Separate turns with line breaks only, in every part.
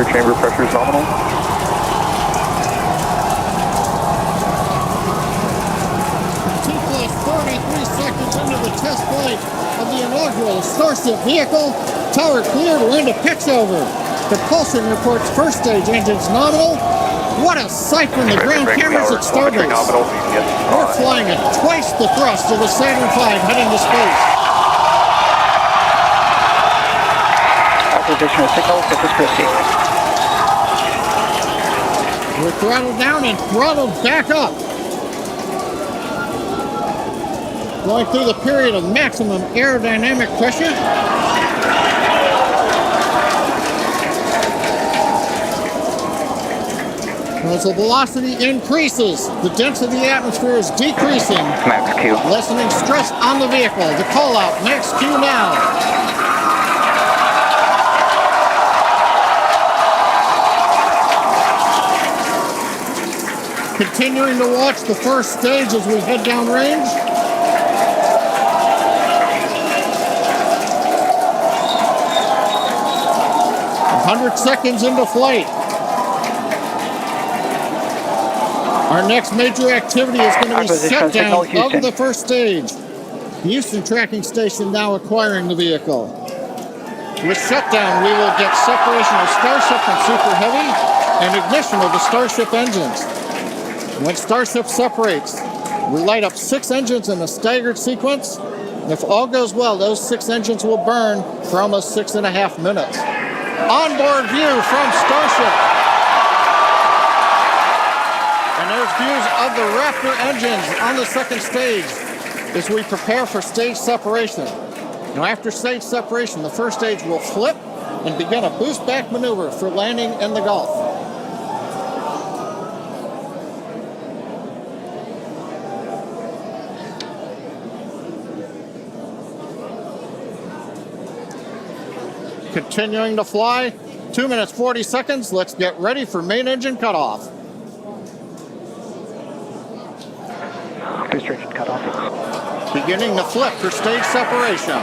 booster chamber pressure is nominal.
T+33 seconds into the test flight of the inaugural Starship vehicle. Tower cleared, we're into pitch over. Propulsion reports first stage engines nominal. What a sight from the ground cameras at Starbase. We're flying at twice the thrust of the Saturn V heading to space.
Acquisition of signals, this is Christie.
We're throttled down and throttled back up. Going through the period of maximum aerodynamic pressure. As the velocity increases, the density of the atmosphere is decreasing.
Max Q.
Lessening stress on the vehicle. The call out, max Q now. Continuing to watch the first stage as we head down range. "100 seconds into flight. Our next major activity is going to be shutdown of the first stage. The Houston tracking station now acquiring the vehicle. With shutdown, we will get separation of Starship from Super Heavy and ignition of the Starship engines. When Starship separates, we light up 6 engines in a staggered sequence. And if all goes well, those 6 engines will burn for almost 6.5 minutes. Onboard view from Starship. And there's views of the Raptor engines on the second stage as we prepare for stage separation. Now after stage separation, the first stage will flip and begin a boost back maneuver for landing in the Gulf. Continuing to fly, 2 minutes 40 seconds. Let's get ready for main engine cutoff.
Booster engine cutoff.
Beginning the flip for stage separation.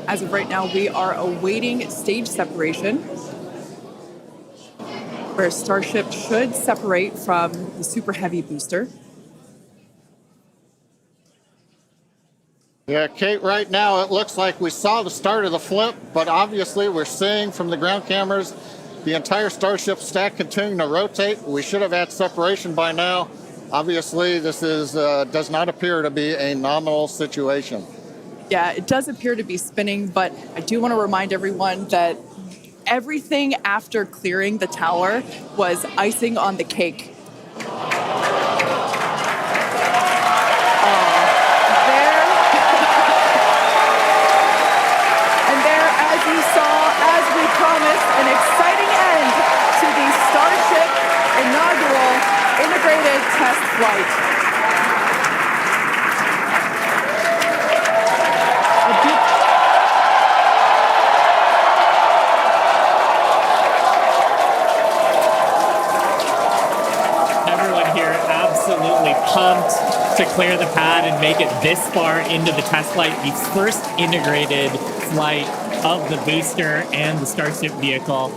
As of right now, we are awaiting stage separation, where Starship should separate from the Super Heavy booster.
Yeah, Kate, right now it looks like we saw the start of the flip, but obviously we're seeing from the ground cameras the entire Starship stack continuing to rotate. We should have had separation by now. Obviously, this is does not appear to be a nominal situation.
Yeah, it does appear to be spinning, but I do want to remind everyone that everything after clearing the tower was icing on the cake. And there, as you saw, as we promised, an exciting end to the Starship inaugural integrated test flight.
Pumped to clear the pad and make it this far into the test flight, the first integrated flight of the booster and the Starship vehicle.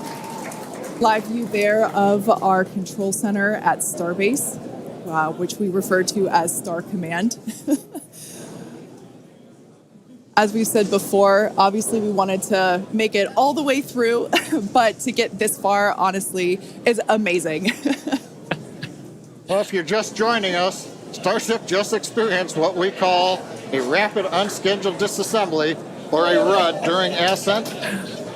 Live view there of our control center at Starbase, which we refer to as Star Command. As we said before, obviously we wanted to make it all the way through, but to get this far, honestly, is amazing.
Well, if you're just joining us, Starship just experienced what we call a rapid unscheduled disassembly, or a RUD, during ascent.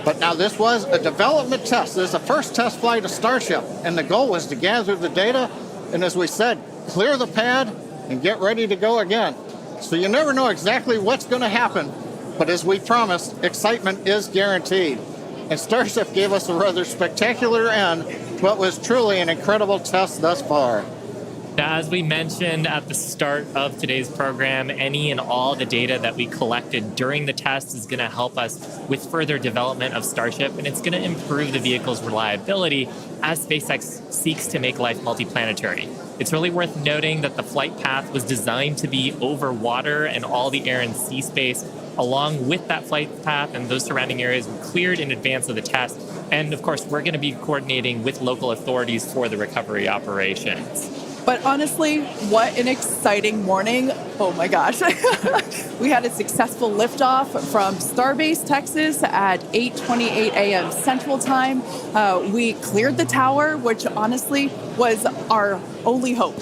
But now this was a development test. This is the first test flight of Starship, and the goal was to gather the data, and as we said, clear the pad and get ready to go again. So you never know exactly what's going to happen, but as we promised, excitement is guaranteed. and Starship gave us a rather spectacular end, what was truly an incredible test thus far.
Now, as we mentioned at the start of today's program, any and all the data that we collected during the test is going to help us with further development of Starship, and it's going to improve the vehicle's reliability as SpaceX seeks to make life multiplanetary. It's really worth noting that the flight path was designed to be over water and all the air and sea space. Along with that flight path and those surrounding areas were cleared in advance of the test. And of course, we're going to be coordinating with local authorities for the recovery operations.
But honestly, what an exciting morning. Oh my gosh. We had a successful liftoff from Starbase, Texas at 8:28 a.m. Central Time. We cleared the tower, which honestly was our only hope.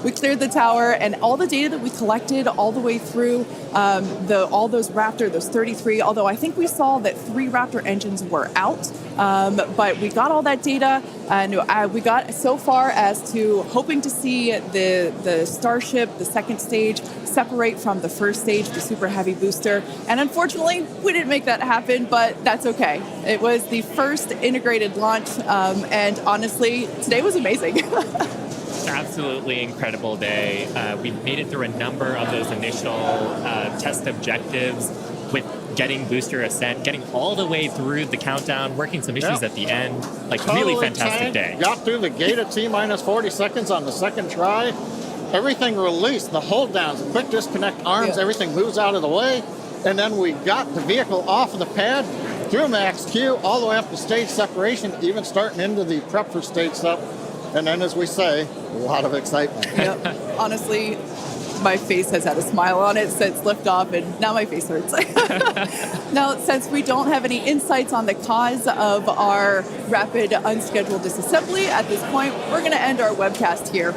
We cleared the tower, and all the data that we collected all the way through all those Raptor, those 33, although I think we saw that 3 Raptor engines were out. But we got all that data, and we got so far as to hoping to see the Starship, the second stage, separate from the first stage, the Super Heavy booster. And unfortunately, we didn't make that happen, but that's okay. It was the first integrated launch, and honestly, today was amazing.
Absolutely incredible day. We made it through a number of those initial test objectives with getting booster ascent, getting all the way through the countdown, working some issues at the end. Like, totally really fantastic day.
Got through the gate at T-minus 40 seconds on the second try. Everything released, the hold downs, quick disconnect arms, everything moves out of the way. And then we got the vehicle off of the pad, through max Q, all the way up to stage separation, even starting into the prep for stage sep. And then, as we say, a lot of excitement.
Yep. Honestly, my face has had a smile on it since liftoff, and now my face hurts. Now, since we don't have any insights on the cause of our rapid unscheduled disassembly at this point, we're going to end our webcast here.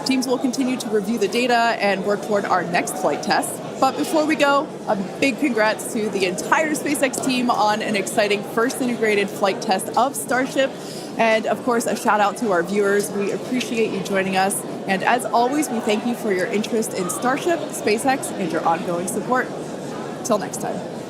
Teams will continue to review the data and work toward our next flight test. But before we go, a big congrats to the entire SpaceX team on an exciting first integrated flight test of Starship. And of course, a shout out to our viewers. We appreciate you joining us. And as always, we thank you for your interest in Starship, SpaceX, and your ongoing support. Till next time.